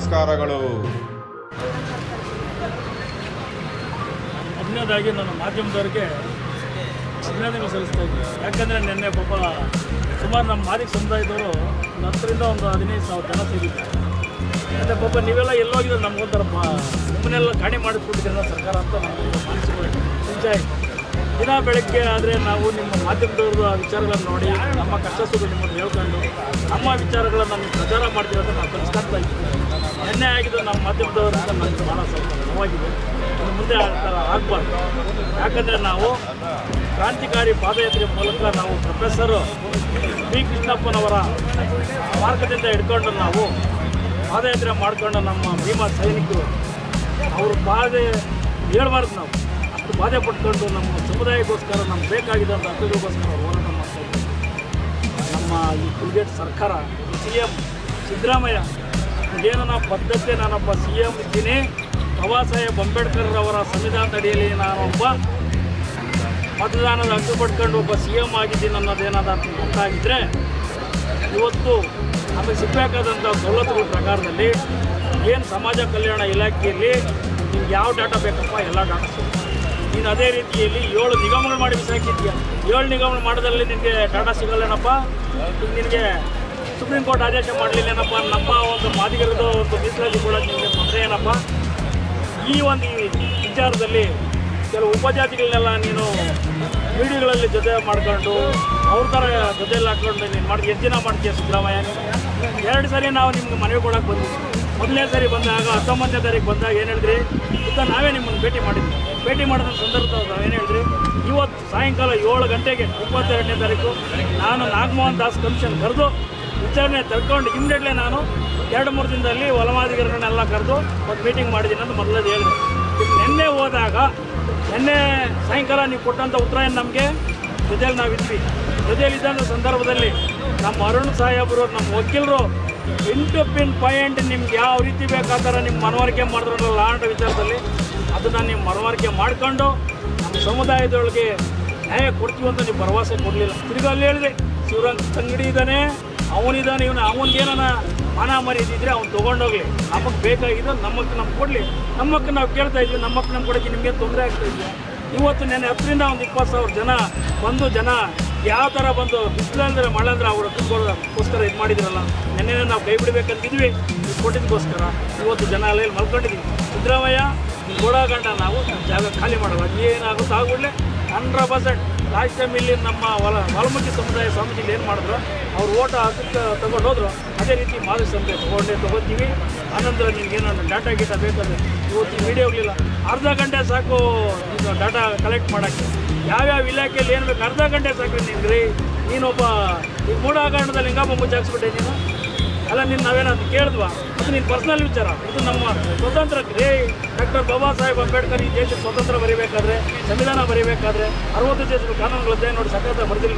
ನಮಸ್ಕಾರಗಳು. ಮೊದಲನೇದಾಗಿ ನಾನು ಮಾಧ್ಯಮದವರಿಗೆ ಅಭಿನಂದನೆ ಸಲ್ಲಿಸ್ತಾ ಇದ್ದೀನಿ. ಯಾಕಂದರೆ ನಿನ್ನೆ ಪಾಪ ಸುಮಾರು ನಮ್ಮ ಮಾದಿಗ ಸಮುದಾಯದವರು 10ರಿಂದ 15,000 ಜನ ಸೇರಿದ್ದಾರೆ. ಮತ್ತು ಪಾಪ ನೀವೆಲ್ಲ ಎಲ್ಲೋಗಿದ್ರೆ ನಮಗೊಂಥರಪ್ಪ ನಿಮ್ಮನ್ನೆಲ್ಲ ಕಾಣೆ ಮಾಡಿಸ್ಬಿಟ್ಟಿದ್ದೀರ ಸರ್ಕಾರ ಅಂತ ನಮಗೆ ಮಾನಸಿಕ ನಿಜ ಆಯಿತು. ದಿನ ಬೆಳಗ್ಗೆ ಆದರೆ ನಾವು ನಿಮ್ಮ ಮಾಧ್ಯಮದವ್ರದ್ದು ಆ ವಿಚಾರಗಳನ್ನು ನೋಡಿ ನಮ್ಮ ಕಷ್ಟ ಸುಖ ನಿಮ್ಮನ್ನು ಹೇಳ್ಕೊಂಡು ನಮ್ಮ ವಿಚಾರಗಳನ್ನು ನೀವು ಪ್ರಚಾರ ಮಾಡ್ತಿರೋದನ್ನು ನಾವು ಕಲಿಸ್ಕೊಳ್ತಾ ಇದ್ದೀವಿ. ಎಣ್ಣೆ ಆಗಿದ್ದು ನಮ್ಮ ಮಾಧ್ಯಮದವರಿಂದ ನನಗೆ ಭಾಳ ಸ್ವಲ್ಪ ನೋವಾಗಿದೆ. ಇನ್ನು ಮುಂದೆ ಆ ಥರ ಆಗಬಾರ್ದು. ಯಾಕಂದರೆ ನಾವು ಕ್ರಾಂತಿಕಾರಿ ಪಾದಯಾತ್ರೆ ಮೂಲಕ ನಾವು ಪ್ರೊಫೆಸರು ಬಿ ಕೃಷ್ಣಪ್ಪನವರ ಮಾರ್ಗದಿಂದ ಹಿಡ್ಕೊಂಡು ನಾವು ಪಾದಯಾತ್ರೆ ಮಾಡಿಕೊಂಡು ನಮ್ಮ ಭೀಮಾ ಸೈನಿಕರು ಅವರು ಬಾಧೆ ಹೇಳ್ಬಾರ್ದು. ನಾವು ಅಷ್ಟು ಬಾಧೆ ಪಟ್ಕೊಂಡು ನಮ್ಮ ಸಮುದಾಯಕ್ಕೋಸ್ಕರ ನಮ್ಗೆ ಬೇಕಾಗಿದ್ದಂಥ ಹಕ್ಕುಗಳಿಗೋಸ್ಕರ ಹೋರಾಟ ಮಾಡ್ತಾಯಿದ್ದೀವಿ. ನಮ್ಮ ಈ ಕುಲ್ಗೇಟ್ ಸರ್ಕಾರ CM ಸಿದ್ದರಾಮಯ್ಯ ಏನು ನಾವು ಪದ್ಧತಿ ನಾನೊಬ್ಬ CM ಇದ್ದೀನಿ, ಬಾಬಾ ಸಾಹೇಬ್ ಅಂಬೇಡ್ಕರ್ ಅವರ ಸಂವಿಧಾನದ ಅಡಿಯಲ್ಲಿ ನಾನೊಬ್ಬ ಮತದಾನದ ಹಕ್ಕು ಪಡ್ಕೊಂಡು ಒಬ್ಬ CM ಆಗಿದ್ದೀನಿ ಅನ್ನೋದೇನಾದ್ರು ಗೊತ್ತಾಗಿದ್ದರೆ ಇವತ್ತು ನಮಗೆ ಸಿಗಬೇಕಾದಂಥ ಸವಲತ್ತುಗಳ ಪ್ರಕಾರದಲ್ಲಿ ಏನು ಸಮಾಜ ಕಲ್ಯಾಣ ಇಲಾಖೆಯಲ್ಲಿ ನಿಮ್ಗೆ ಯಾವ ಡಾಟಾ ಬೇಕಪ್ಪ ಎಲ್ಲ ಡಾಟಾ ಸಿಗುತ್ತೆ. ನೀನು ಅದೇ ರೀತಿಯಲ್ಲಿ 7 ನಿಗಮಗಳು ಮಾಡಿ ಬಿಸಾಕಿದ್ದೀಯ. 7 ನಿಗಮಗಳು ಮಾಡೋದ್ರಲ್ಲಿ ನಿನಗೆ ಡಾಟಾ ಸಿಗಲ್ಲೇನಪ್ಪ. ಈಗ ನಿನಗೆ ಸುಪ್ರೀಂ ಕೋರ್ಟ್ ಆದೇಶ ಮಾಡಲಿಲ್ಲೇನಪ್ಪ. ನಮ್ಮ ಒಂದು ಮಾದಿಗರದ್ದು ಒಂದು ಮೀಸಲಾತಿ ಕೂಡ ನಿಮಗೆ ತೊಂದರೆ ಏನಪ್ಪ. ಈ ಒಂದು ವಿಚಾರದಲ್ಲಿ ಕೆಲವು ಉಪಜಾತಿಗಳನ್ನೆಲ್ಲ ನೀನು ಮೀಡಿಯಾಗಳಲ್ಲಿ ಜೊತೆ ಮಾಡ್ಕೊಂಡು ಅವ್ರ ಥರ ಜೊತೆಯಲ್ಲಿ ಹಾಕ್ಕೊಂಡು ನೀನು ಮಾಡಿ ಎಷ್ಟು ದಿನ ಮಾಡ್ತೀಯ ಸಿದ್ದರಾಮಯ್ಯ? 2 ಸರಿ ನಾವು ನಿಮ್ಗೆ ಮನವಿ ಕೊಡೋಕೆ ಬಂದಿದ್ವಿ. ಮೊದಲನೇ ಸರಿ ಬಂದಾಗ 19ನೇ ತಾರೀಕು ಬಂದಾಗ ಏನು ಹೇಳಿದ್ರಿ ನಾವೇ ನಿಮ್ಮನ್ನು ಭೇಟಿ ಮಾಡಿದ್ವಿ. ಭೇಟಿ ಮಾಡಿದ ಸಂದರ್ಭದಾಗ ಏನು ಹೇಳಿದ್ರಿ, ಇವತ್ತು ಸಾಯಂಕಾಲ 7 ಗಂಟೆಗೆ 22ನೇ ತಾರೀಕು ನಾನು ನಾಗಮೋಹನ್ ದಾಸ್ ಕಮಿಷನ್ ಕರೆದು ವಿಚಾರಣೆ ತಗೊಂಡು ಇಮ್ಮಿಡಿಯೇಟ್ಲಿ ನಾನು 2-3 ದಿನದಲ್ಲಿ ಹೊಲಮಾದಿಗರನ್ನೆಲ್ಲ ಕರೆದು ಒಂದು ಮೀಟಿಂಗ್ ಮಾಡಿದ್ದೀನಿ ಅಂತ ಮೊದಲೇ ಹೇಳಿದೆ. ನಿನ್ನೆ ಹೋದಾಗ ನಿನ್ನೆ ಸಾಯಂಕಾಲ ನೀವು ಕೊಟ್ಟಂಥ ಉತ್ತರ ಏನು ನಮಗೆ ಜೊತೆಯಲ್ಲಿ ನಾವಿದ್ವಿ. ಜೊತೆಯಲ್ಲಿದ್ದಂಥ ಸಂದರ್ಭದಲ್ಲಿ ನಮ್ಮ ಅರುಣ್ ಸಾಹೇಬರು ನಮ್ಮ ವಕೀಲರು 8 ಪಿನ್ ಪಾಯಿಂಟ್ ನಿಮ್ಗೆ ಯಾವ ರೀತಿ ಬೇಕಾದ್ರೆ ನಿಮ್ಮ ಮನವರಿಕೆ ಮಾಡಿದ್ರಲ್ಲ ಲಾಂಡ್ ವಿಚಾರದಲ್ಲಿ ಅದನ್ನು ನೀವು ಮನವರಿಕೆ ಮಾಡಿಕೊಂಡು ನಮ್ಮ ಸಮುದಾಯದೊಳಗೆ ನ್ಯಾಯ ಕೊಡ್ತೀವಿ ಅಂತ ನೀವು ಭರವಸೆ ಕೊಡಲಿಲ್ಲ. ತಿರ್ಗಿ ಅಲ್ಲಿ ಹೇಳಿದೆ ಶಿವರಂಗ್ ತಂಗಡಿ ಇದ್ದಾನೆ, ಅವನಿದ್ದಾನೆ, ಅವನಿಗೇನ ಮಾನ ಮರ್ಯಾದಿದ್ರೆ ಅವ್ನು ತೊಗೊಂಡೋಗ್ಲಿ. ನಮಗೆ ಬೇಕಾಗಿದ್ದು ನಮಗೆ ನಮ್ಗೆ ಕೊಡಲಿ. ನಮ್ಮಕ್ಕೆ ನಾವು ಕೇಳ್ತಾ ಇದ್ವಿ, ನಮ್ಮಕ್ಕೆ ನಮ್ಮ ಕೊಡೋಕ್ಕೆ ನಿಮಗೆ ತೊಂದರೆ ಆಗ್ತಾಯಿದ್ವಿ. ಇವತ್ತು ನೆನ್ನೆ 10ರಿಂದ 20,000 ಜನ ಬಂದು ಯಾವ ಥರ ಬಂದು ಬಿಸಿಲು ಅಂದರೆ ಮಳೆ ಅಂದರೆ ಅವ್ರ ಹಕ್ಕುಗೋಸ್ಕರ ಇದು ಮಾಡಿದ್ರಲ್ಲ. ನೆನ್ನೆ ನಾವು ಕೈ ಬಿಡಬೇಕಂತಿದ್ವಿ, ಇದು ಕೊಟ್ಟಿದ್ದಕ್ಕೋಸ್ಕರ ಇವತ್ತು ಜನ ಅಲ್ಲೆಲ್ಲಿ ಮಲ್ಕೊಂಡಿದ್ದೀವಿ. ಸಿದ್ದರಾಮಯ್ಯ ಓಡಾಗಂಡ ನಾವು ಜಾಗ ಖಾಲಿ ಮಾಡಲ್ಲ. ಏನಾಗುತ್ತೋ ಆಗ್ಬಿಡ್ಲೆ 100% ಲಾಸ್ಟ್ ಟೈಮ್ ಇಲ್ಲಿ ನಮ್ಮ ವಾಲ್ಮೀಕಿ ಸಮುದಾಯ ಸ್ವಾಮೀಜಿಲಿ ಏನು ಮಾಡಿದ್ರು, ಅವ್ರು ಓಟ ಹಾಕಕ್ಕೆ ತೊಗೊಂಡು ಹೋದ್ರು. ಅದೇ ರೀತಿ ಮಾದಿಗ ಸಮುದಾಯ ತೊಗೊತೀವಿ. ಆನಂತರ ನಿಮ್ಗೇನು ಡಾಟಾ ಗೀಟಾ ಬೇಕಾದ್ರೆ ಇವತ್ತು ಈ ವಿಡಿಯೋ ಹೋಗಲಿಲ್ಲ, ಅರ್ಧ ಗಂಟೆ ಸಾಕು ಈಗ ಡಾಟಾ ಕಲೆಕ್ಟ್ ಮಾಡೋಕ್ಕೆ. ಯಾವ್ಯಾವ ಇಲಾಖೆಯಲ್ಲಿ ಏನು ಬೇಕು ಅರ್ಧ ಗಂಟೆ ಸಾಕು ನಿನ್ಗೆ. ನೀನೊಬ್ಬ ಈಗ ಮೂಢಾಗರಣದಲ್ಲಿ ಹಿಂಗಪ್ಪ ಮುಚ್ಚಾಕ್ಸ್ಬಿಟ್ಟೆ ನೀನು ಅಲ್ಲ. ನಾವೇನಾದ್ರು ಕೇಳಿದ್ವಾ? ಅದು ನಿನ್ನ ಪರ್ಸ್ನಲ್ ವಿಚಾರ. ಇದು ನಮ್ಮ ಸ್ವತಂತ್ರಕ್ಕೆ ಡಾಕ್ಟರ್ ಬಾಬಾ ಸಾಹೇಬ್ ಅಂಬೇಡ್ಕರ್ ಈ ದೇಶಕ್ಕೆ ಸ್ವತಂತ್ರ ಬರೀಬೇಕಾದ್ರೆ, ಸಂವಿಧಾನ ಬರೀಬೇಕಾದ್ರೆ 60 ದೇಶದ ಕಾನೂನುಗಳು ಅಧ್ಯಯನ ನೋಡಿ ಸಕಾಲ ಬರೆದಿಲ್ಲ.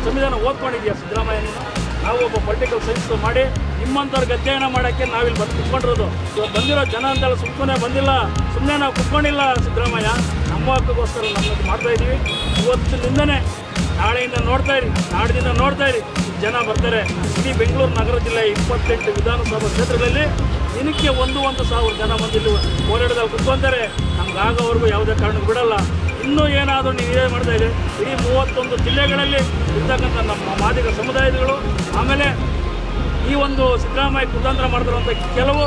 ಸಂವಿಧಾನ ಓದ್ಕೊಂಡಿದ್ಯಾ ಸಿದ್ದರಾಮಯ್ಯ ನೀನು? ನಾವು ಒಬ್ಬ ಪೊಲಿಟಿಕಲ್ ಸೈನ್ಸ್ ಮಾಡಿ ನಿಮ್ಮಂಥವ್ರಿಗೆ ಅಧ್ಯಯನ ಮಾಡೋಕ್ಕೆ ನಾವಿಲ್ಲಿ ಬಂದು ಕುತ್ಕೊಂಡಿರೋದು. ಇವತ್ತು ಬಂದಿರೋ ಜನ ಅಂತೆಲ್ಲ ಸುಮ್ಮನೆ ಬಂದಿಲ್ಲ, ಸುಮ್ಮನೆ ನಾವು ಕುತ್ಕೊಂಡಿಲ್ಲ. ಸಿದ್ದರಾಮಯ್ಯ ನಮ್ಮ ಹಕ್ಕುಗೋಸ್ಕರ ನಮ್ಮದು ಮಾಡ್ತಾಯಿದ್ದೀವಿ. ಇವತ್ತಿನಿಂದನೇ ನಾಳೆಯಿಂದ ನೋಡ್ತಾಯಿರಿ, ನಾಡಿನಿಂದ ನೋಡ್ತಾಯಿರಿ, ಜನ ಬರ್ತಾರೆ. ಇಡೀ ಬೆಂಗಳೂರು ನಗರ ಜಿಲ್ಲೆ 28 ವಿಧಾನಸಭಾ ಕ್ಷೇತ್ರಗಳಲ್ಲಿ ದಿನಕ್ಕೆ 1,000 ಜನ ಬಂದಿದ್ದು ಹೋರಾಟದಲ್ಲಿ ಕುತ್ಕೊಂತಾರೆ. ನಮ್ಗೆ ಆಗೋವರೆಗೂ ಯಾವುದೇ ಕಾರಣಕ್ಕೆ ಬಿಡಲ್ಲ. ಇನ್ನೂ ಏನಾದರೂ ನೀವು ಇದೇ ಮಾಡ್ತಾಯಿದೆ. ಇಡೀ 31 ಜಿಲ್ಲೆಗಳಲ್ಲಿ ಇರ್ತಕ್ಕಂಥ ನಮ್ಮ ಮಾದಿಗ ಸಮುದಾಯಗಳು, ಆಮೇಲೆ ಈ ಒಂದು ಸಿದ್ದರಾಮಯ್ಯ ಕುತಂತ್ರ ಮಾಡ್ತಿರುವಂಥ ಕೆಲವು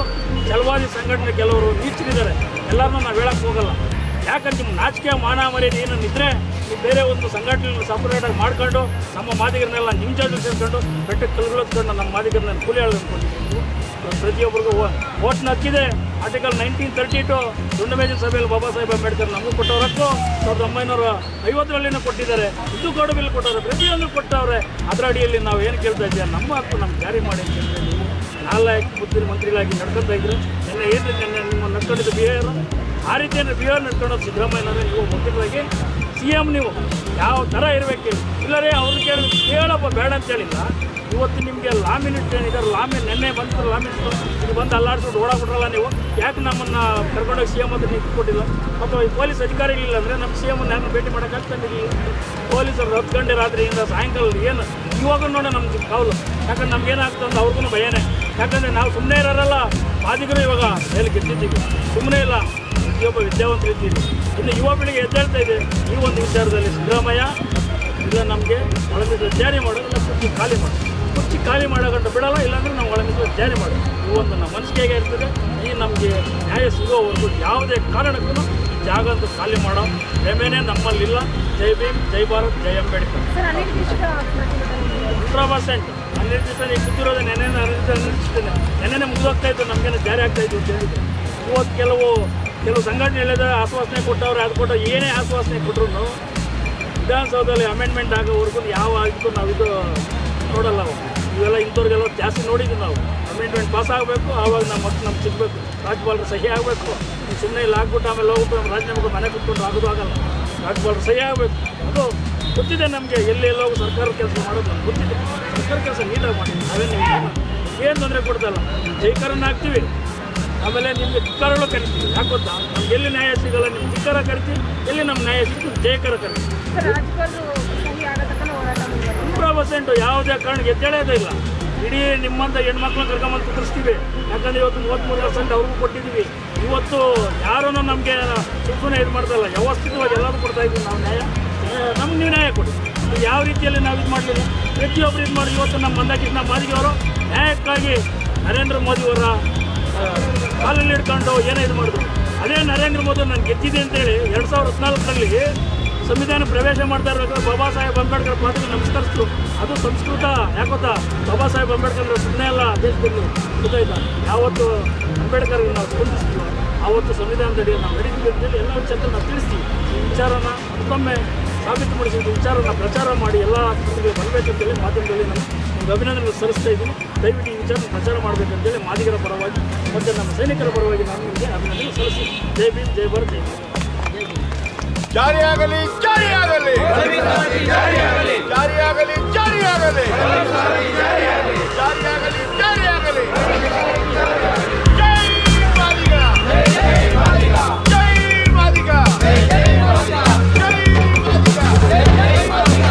ಛಲವಾದಿ ಸಂಘಟನೆ ಕೆಲವರು ನೀಚರಿದ್ದಾರೆ. ಎಲ್ಲರನ್ನೂ ನಾವು ಹೇಳಕ್ಕೆ ಹೋಗಲ್ಲ. ಯಾಕಂದ್ರೆ ನಿಮ್ಮ ನಾಚಿಕೆ ಮಾನ ಮರ್ಯಾದೆ ಏನನ್ನಿದ್ರೆ ನೀವು ಬೇರೆ ಒಂದು ಸಂಘಟನೆ ಸಪ್ರೇಟಾಗಿ ಮಾಡ್ಕೊಂಡು ನಮ್ಮ ಮಾದಿಗರನ್ನೆಲ್ಲ ನಿಮ್ಮ ಜೊತೆ ಸೇರಿಕೊಂಡು ಬೆಟ್ಟಕ್ಕೆ ಕಲ್ಗೊಳಿಸ್ಕೊಂಡು ನಮ್ಮ ಮಾದಿಗರನ್ನ ಕೂಲಿ ಹೇಳ್ಕೊಂಡಿದ್ದೀವಿ. ಪ್ರತಿಯೊಬ್ಬರಿಗೂ ಓಟ್ನ ಹಕ್ಕಿದೆ. ಆರ್ಟಿಕಲ್ 1932 ದುಂಡು ಮೇಜಿನ ಸಭೆಯಲ್ಲಿ ಬಾಬಾ ಸಾಹೇಬ್ ಅಂಬೇಡ್ಕರ್ ನಮಗೂ ಕೊಟ್ಟವರಕ್ಕೂ 1950 ಕೊಟ್ಟಿದ್ದಾರೆ. ಇದು ಗೌಡ ಬಿಲ್ ಕೊಟ್ಟವ್ರೆ, ಪ್ರತಿಯೊಂದು ಕೊಟ್ಟವ್ರೆ. ಅದರ ಅಡಿಯಲ್ಲಿ ನಾವು ಏನು ಕೇಳ್ತಾ ಇದ್ದೀವಿ, ನಮ್ಮ ಹಕ್ಕು ನಮ್ಗೆ ಜಾರಿ ಮಾಡಿ ಅಂತ ಹೇಳಿದ್ರೆ ನೀವು ನಾಲ್ಕು ಮುಖ್ಯ ಮಂತ್ರಿಗಳಾಗಿ ನಡ್ಕೊತಾ ಇದ್ರು. ನಿನ್ನೆ ನಿಮ್ಮ ನಡ್ಕೊಂಡಿದ್ದು ಬಿಹೇವಿಯರ್ ಆ ರೀತಿಯನ್ನು ಬಿಹೇವಿಯರ್ ನಡ್ಕೊಳ್ಳೋದು ಸಿದ್ದರಾಮಯ್ಯನವರೇ. ನೀವು ಮುಖ್ಯವಾಗಿ CM ನೀವು ಯಾವ ಥರ ಇರಬೇಕು ಇಲ್ಲರೇ ಅವ್ರು ಕೇಳಪ್ಪ ಬೇಡ ಅಂತ ಹೇಳಿಲ್ಲ. ಇವತ್ತು ನಿಮಗೆ ಲಾ ಮಿನಿಟ್ ಏನಿದ್ದಾರೆ, ನೆನ್ನೆ ಬಂದು ಲಾ ಮಿನಿಟ್ ಇದು ಬಂದು ಅಲ್ಲಾಡಿಸ್ಬಿಟ್ಟು ಓಡಾಡ್ಬಿಟ್ರಲ್ಲ ನೀವು. ಯಾಕೆ ನಮ್ಮನ್ನು ಕರ್ಕೊಂಡೋಗಿ CM ಅಂತ ನೀವು ಕೊಟ್ಟಿಲ್ಲ? ಅಥವಾ ಈ ಪೊಲೀಸ್ ಅಧಿಕಾರಿಗಳಿಲ್ಲ ಅಂದರೆ ನಮ್ಮ CM ನಾನು ಭೇಟಿ ಮಾಡೋಕ್ಕಾಗ್ತಾನಿಲ್ಲ. ಪೊಲೀಸರು 10 ಗಂಟೆ ರಾತ್ರಿಯಿಂದ ಸಾಯಂಕಾಲ ಏನು ಇವಾಗ ನೋಡಿ ನಮ್ಗೆ ಕಾವಲು. ಯಾಕಂದ್ರೆ ನಮ್ಗೇನಾಗ್ತದೆ ಅಂತ ಅವ್ರಿಗೂ ಭಯನೇ. ಯಾಕಂದರೆ ನಾವು ಸುಮ್ಮನೆ ಇರೋರಲ್ಲ, ಮಾದಿಗರು ಇವಾಗ ಮೇಲೆ ಗೆದ್ದಿದ್ದೀವಿ, ಸುಮ್ಮನೆ ಇಲ್ಲ, ಪ್ರತಿಯೊಬ್ಬ ವಿದ್ಯಾವಂತರು ಇದ್ದೀವಿ. ಇನ್ನು ಯುವ ಪೀಳಿಗೆ ಎದ್ದೇಳ್ತಾ ಇದೆ. ಈ ಒಂದು ವಿಚಾರದಲ್ಲಿ ಸಿದ್ದರಾಮಯ್ಯ ಇಲ್ಲ ನಮಗೆ ಒಳಮಿಸಲು ಜಾರಿ ಮಾಡೋದು, ಇಲ್ಲ ಕುರ್ಚಿ ಖಾಲಿ ಮಾಡೋಗಂಟ ಬಿಡಲ್ಲ, ಇಲ್ಲಾಂದರೆ ನಾವು ಒಳಮಿಸಲು ಜಾರಿ ಮಾಡೋದು. ಈ ಒಂದು ನಮ್ಮ ಮನಸ್ಸಿಗೆ ಹೇಗೆ ಇರ್ತದೆ, ಈ ನಮಗೆ ನ್ಯಾಯ ಸಿಗೋವರೆಗೂ ಯಾವುದೇ ಕಾರಣಕ್ಕೂ ಜಾಗ ಅಂತೂ ಖಾಲಿ ಮಾಡೋ ಹೆಮ್ಮೆನೇ ನಮ್ಮಲ್ಲಿಲ್ಲ. ಜೈ ಭೀಮ್, ಜೈ ಭಾರತ್, ಜೈ ಅಂಬೇಡ್ಕರ್. 100% ಅನಿರ್ದಿಷ್ಟ ನೀವು ಕೂತಿರೋದು ನೆನ್ನೆ ಮುಗಿದೋಗ್ತಾ ಇತ್ತು, ನಮಗೇನು ಜಾರಿ ಆಗ್ತಾಯಿತ್ತು ಅಂತ ಹೇಳಿದ್ರು. ಇವತ್ತು ಕೆಲವು ಸಂಘಟನೆ ಹೇಳಿದ ಆಶ್ವಾಸನೆ ಕೊಟ್ಟವ್ರೆ, ಅದು ಕೊಟ್ಟು ಏನೇ ಆಶ್ವಾಸನೆ ಕೊಟ್ಟರು ವಿಧಾನಸೌಧದಲ್ಲಿ ಅಮೆಂಡ್ಮೆಂಟ್ ಆಗೋವರೆಗೂ ಯಾವ ಆಗಿತ್ತು ನಾವು ಇದು ನೋಡಲ್ಲ. ಇವೆಲ್ಲ ಇಂಥವ್ರಿಗೆಲ್ಲ ಜಾಸ್ತಿ ನೋಡಿದ್ವಿ ನಾವು. ಅಮೆಂಡ್ಮೆಂಟ್ ಪಾಸ್ ಆಗಬೇಕು, ಆವಾಗ ನಮ್ಗೆ ಸಿಗಬೇಕು, ರಾಜ್ಯಪಾಲರು ಸಹಿ ಆಗಬೇಕು. ಸುಮ್ಮನೆ ಇಲ್ಲಿ ಆಗ್ಬಿಟ್ಟು ಆಮೇಲೆ ಹೋಗ್ಬಿಟ್ಟು ನಮ್ಮ ರಾಜೀನಾಮೆಗೆ ಮನೆ ಕೂತ್ಕೊಂಡು ಆಗೋದು ಆಗಲ್ಲ. ರಾಜ್ಯಪಾಲರು ಸಹಿ ಆಗಬೇಕು. ಅದು ಗೊತ್ತಿದೆ ನಮಗೆ, ಎಲ್ಲೆಲ್ಲೋ ಸರ್ಕಾರದ ಕೆಲಸ ಮಾಡೋದು ನಮ್ಗೆ ಗೊತ್ತಿದೆ. ಸರ್ಕಾರ ಕೆಲಸ ನೀಟಾಗಿ ಮಾಡಿ, ನಾವೇನು ಏನು ತೊಂದರೆ ಕೊಡ್ತಲ್ಲ. ಜೈಕರನ್ನು ಹಾಕ್ತೀವಿ, ಆಮೇಲೆ ನಿಮಗೆ ಧಿಕ್ಕಾರಗಳು ಕರಿತೀವಿ. ಯಾಕೆ ಗೊತ್ತಾ, ನಮ್ಗೆ ಎಲ್ಲಿ ನ್ಯಾಯ ಸಿಗಲ್ಲ ನಿಮ್ಗೆ ಧಿಕ್ಕಾರ ಕರಿತೀವಿ, ಎಲ್ಲಿ ನಮ್ಮ ನ್ಯಾಯ ಸಿಗ್ತೀವಿ ಜಯಕರ ಕರಿತೀವಿ. 100% ಯಾವುದೇ ಕಾರಣಕ್ಕೆ ಎದ್ದೇಳೋದೇ ಇಲ್ಲ. ಇಡೀ ನಿಮ್ಮಂಥ ಹೆಣ್ಮಕ್ಳನ್ನ ಕರ್ಕೊಂಬಂದು ಕುದುರಿಸ್ತೀವಿ. ಯಾಕಂದರೆ ಇವತ್ತು 33% ಅವ್ರಿಗೂ ಕೊಟ್ಟಿದ್ದೀವಿ. ಇವತ್ತು ಯಾರೂ ನಮಗೆ ಸುಮ್ಮನೆ ಇದು ಮಾಡ್ತಾಯಿಲ್ಲ, ವ್ಯವಸ್ಥಿತವಾಗಿ ಎಲ್ಲರೂ ಕೊಡ್ತಾಯಿದ್ದೀವಿ ನಾವು ನ್ಯಾಯ. ನಮ್ಗೆ ನೀವು ನ್ಯಾಯ ಕೊಡಿ. ಯಾವ ರೀತಿಯಲ್ಲಿ ನಾವು ಇದು ಮಾಡಲಿಲ್ಲ, ಪ್ರತಿಯೊಬ್ಬರು ಇದು ಮಾಡಿ. ಇವತ್ತು ನಮ್ಮ ಮಂದಕೃಷ್ಣ ಮಾದಿಗೆಯವರು ನ್ಯಾಯಕ್ಕಾಗಿ ನರೇಂದ್ರ ಮೋದಿಯವರ ಕಾಲಲ್ಲಿ ಹಿಡ್ಕೊಂಡು ಏನೋ ಇದು ಮಾಡಿದ್ರು. ಅದೇ ನರೇಂದ್ರ ಮೋದಿ ನಾನು ಗೆದ್ದಿದೆ ಅಂತೇಳಿ 2014ರಲ್ಲಿ ಸಂವಿಧಾನ ಪ್ರವೇಶ ಮಾಡ್ತಾ ಇರಬೇಕಾದ್ರೆ ಬಾಬಾ ಸಾಹೇಬ್ ಅಂಬೇಡ್ಕರ್ ಪಾದಕ್ಕೆ ನಮಸ್ಕರಿಸಿದ್ರು. ಅದು ಸಂಸ್ಕೃತ. ಯಾಕೊತ್ತಾ, ಬಾಬಾ ಸಾಹೇಬ್ ಅಂಬೇಡ್ಕರ್ ಸುಮ್ಮನೆ ಅಲ್ಲ ದೇಶದಲ್ಲಿ ಗೊತ್ತಾಯ್ತಾ. ಯಾವತ್ತು ಅಂಬೇಡ್ಕರ್ಗೆ ನಾವು ಸ್ಪಂದಿಸ್ತೀವೋ ಆವತ್ತು ಸಂವಿಧಾನದಡಿ ನಾವು ನಡೀತೀವಿ ಅಂತೇಳಿ ಎಲ್ಲ ವಿಚಾರ ನಾವು ತಿಳಿಸ್ತೀವಿ. ಈ ವಿಚಾರನ ಮತ್ತೊಮ್ಮೆ ಸಾಬೀತುಪಡಿಸಿದ ವಿಚಾರನ ಪ್ರಚಾರ ಮಾಡಿ ಎಲ್ಲ ಕೃತಿಗೆ ಬರಬೇಕಂತೇಳಿ ಮಾಧ್ಯಮದಲ್ಲಿ ನಾನು ನಿಮ್ಗೆ ಅಭಿನಂದನೆ ಸಲ್ಲಿಸ್ತಾ ಇದ್ದೀನಿ. ದಯವಿಟ್ಟು ಈ ವಿಚಾರ ಪ್ರಚಾರ ಮಾಡಬೇಕಂತೇಳಿ ಮಾದಿಗರ ಪರವಾಗಿ ಮತ್ತು ನಮ್ಮ ಸೈನಿಕರ ಪರವಾಗಿ ನಾನು ನಿಮಗೆ ಅಭಿನಂದನೆ ಸಲ್ಲಿಸ್ತೀನಿ. ಜೈ ಭೀಮ್, ಜೈ ಭಾರತ್, ಜೈ ಭಾರತ್. ಜಾರಿಯಾಗಲಿ ಜಾರಿಯಾಗಲಿ ಜಾರಿಯಾಗಲಿ ಜಾರಿಯಾಗಲಿ ಜಾರಿಯಾಗಲಿ ಜಾರಿಯಾಗಲಿ ಜಾರಿಯಾಗಲಿ. ಜೈ ಮಾದಿಗ, ಜೈ ಮಾದಿಗ, ಜೈ ಮಾದಿಗ, ಜೈ ಮಾದಿಗ, ಜೈ ಮಾದಿಗ.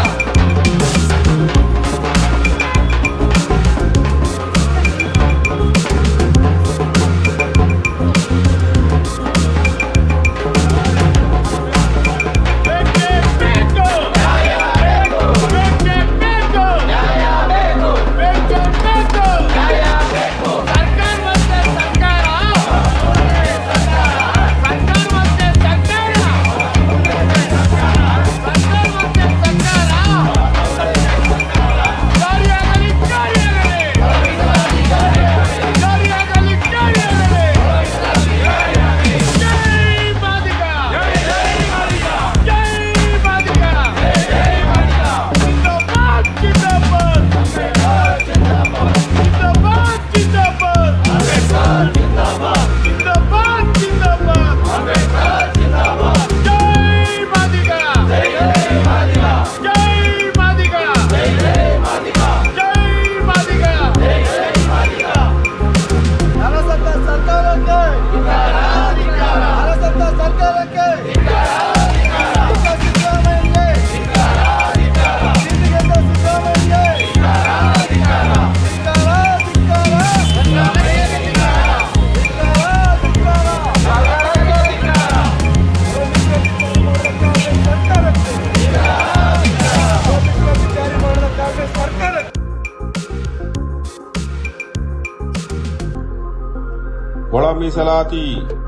ಒಳ ಮೀಸಲಾತಿ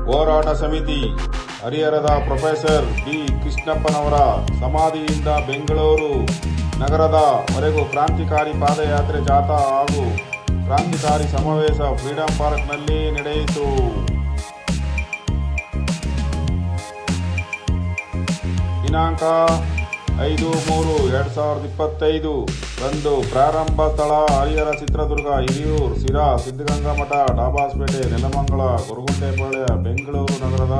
ಹೋರಾಟ ಸಮಿತಿ ಹರಿಹರದ ಪ್ರೊಫೆಸರ್ ಡಿ ಕೃಷ್ಣಪ್ಪನವರ ಸಮಾಧಿಯಿಂದ ಬೆಂಗಳೂರು ನಗರದ ವರೆಗೂ ಕ್ರಾಂತಿಕಾರಿ ಪಾದಯಾತ್ರೆ, ಜಾಥಾ ಹಾಗೂ ಕ್ರಾಂತಿಕಾರಿ ಸಮಾವೇಶ ಫ್ರೀಡಂ ಪಾರ್ಕ್ನಲ್ಲಿ ನಡೆಯಿತು. ದಿನಾಂಕ 5/3/2025 ರಂದು ಪ್ರಾರಂಭ ಸ್ಥಳ ಹರಿಹರ, ಚಿತ್ರದುರ್ಗ, ಹಿರಿಯೂರು, ಸಿರಾ, ಸಿದ್ಧಗಂಗಾ ಮಠ, ಡಾಬಾಸ್ಪೇಟೆ, ನೆಲಮಂಗಲ, ಗೊರಗುಂಟೆಪಾಳ್ಯ, ಬೆಂಗಳೂರು ನಗರದ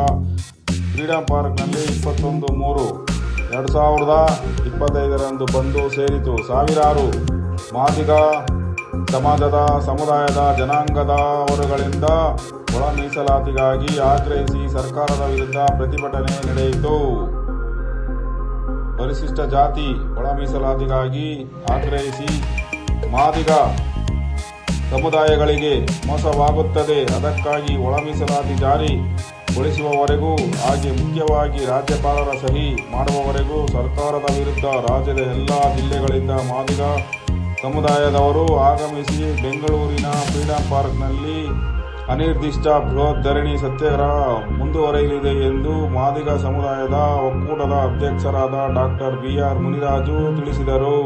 ಫ್ರೀಡಂ ಪಾರ್ಕ್ನಲ್ಲಿ 21/3/2025 ರಂದು ಬಂದು ಸೇರಿತು. ಸಾವಿರಾರು ಮಾದಿಗ ಸಮುದಾಯದ ಜನಾಂಗದವರುಗಳಿಂದ ಒಳ ಮೀಸಲಾತಿಗಾಗಿ ಆಗ್ರಹಿಸಿ ಸರ್ಕಾರದ ವಿರುದ್ಧ ಪ್ರತಿಭಟನೆ ನಡೆಯಿತು. ಪರಿಶಿಷ್ಟ ಜಾತಿ ಒಳ ಮೀಸಲಾತಿಗಾಗಿ ಆಗ್ರಹಿಸಿ ಮಾದಿಗ ಸಮುದಾಯಗಳಿಗೆ ಮೋಸವಾಗುತ್ತದೆ. ಅದಕ್ಕಾಗಿ ಒಳ ಮೀಸಲಾತಿ ಜಾರಿಗೊಳಿಸುವವರೆಗೂ ಹಾಗೆ ಮುಖ್ಯವಾಗಿ ರಾಜ್ಯಪಾಲರ ಸಹಿ ಮಾಡುವವರೆಗೂ ಸರ್ಕಾರದ ವಿರುದ್ಧ ರಾಜ್ಯದ ಎಲ್ಲ ಜಿಲ್ಲೆಗಳಿಂದ ಮಾದಿಗ ಸಮುದಾಯದವರು ಆಗಮಿಸಿ ಬೆಂಗಳೂರಿನ ಫ್ರೀಡಂ ಪಾರ್ಕ್ನಲ್ಲಿ ಅನಿರ್ದಿಷ್ಟ ಬೃಹತ್ ಧರಣಿ ಸತ್ಯಾಗ್ರಹ ಮುಂದುವರೆಯಲಿದೆ ಎಂದು ಮಾದಿಗ ಸಮುದಾಯದ ಒಕ್ಕೂಟದ ಅಧ್ಯಕ್ಷರಾದ ಡಾಕ್ಟರ್ BR ಮುನಿರಾಜು ತಿಳಿಸಿದರು.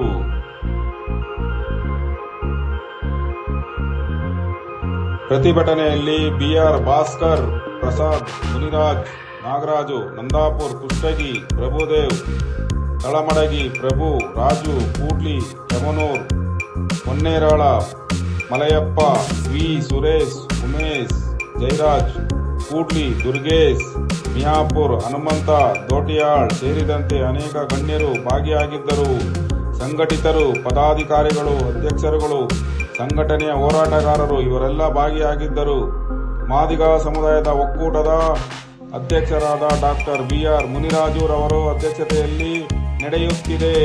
ಪ್ರತಿಭಟನೆಯಲ್ಲಿ BR ಭಾಸ್ಕರ್, ಪ್ರಸಾದ್, ಮುನಿರಾಜ್, ನಾಗರಾಜು, ನಂದಾಪುರ್, ಕುಷ್ಟಗಿ, ಪ್ರಭುದೇವ್, ತಳಮಡಗಿ, ಪ್ರಭು, ರಾಜು, ಕೂಡ್ಲಿ, ಯಮನೂರ್, ಮೊನ್ನೇರಾಳ, ಮಲಯಪ್ಪ, ವಿ. ಸುರೇಶ್, ಉಮೇಶ್, ಜಯರಾಜ್, ಕೂಡ್ಲಿ, ದುರ್ಗೇಶ್, ಮಿಯಾಪುರ್, ಹನುಮಂತ, ದೋಟಿಯಾಳ್ ಸೇರಿದಂತೆ ಅನೇಕ ಗಣ್ಯರು ಭಾಗಿಯಾಗಿದ್ದರು. ಸಂಘಟಿತರು, ಪದಾಧಿಕಾರಿಗಳು, ಅಧ್ಯಕ್ಷರುಗಳು, ಸಂಘಟನೆಯ ಹೋರಾಟಗಾರರು ಇವರೆಲ್ಲ ಭಾಗಿಯಾಗಿದ್ದರು. ಮಾದಿಗ ಸಮುದಾಯದ ಒಕ್ಕೂಟದ ಅಧ್ಯಕ್ಷರಾದ ಡಾಕ್ಟರ್ BR ಮುನಿರಾಜು ರವರು ಅಧ್ಯಕ್ಷತೆಯಲ್ಲಿ ನಡೆಯುತ್ತಿದೆ.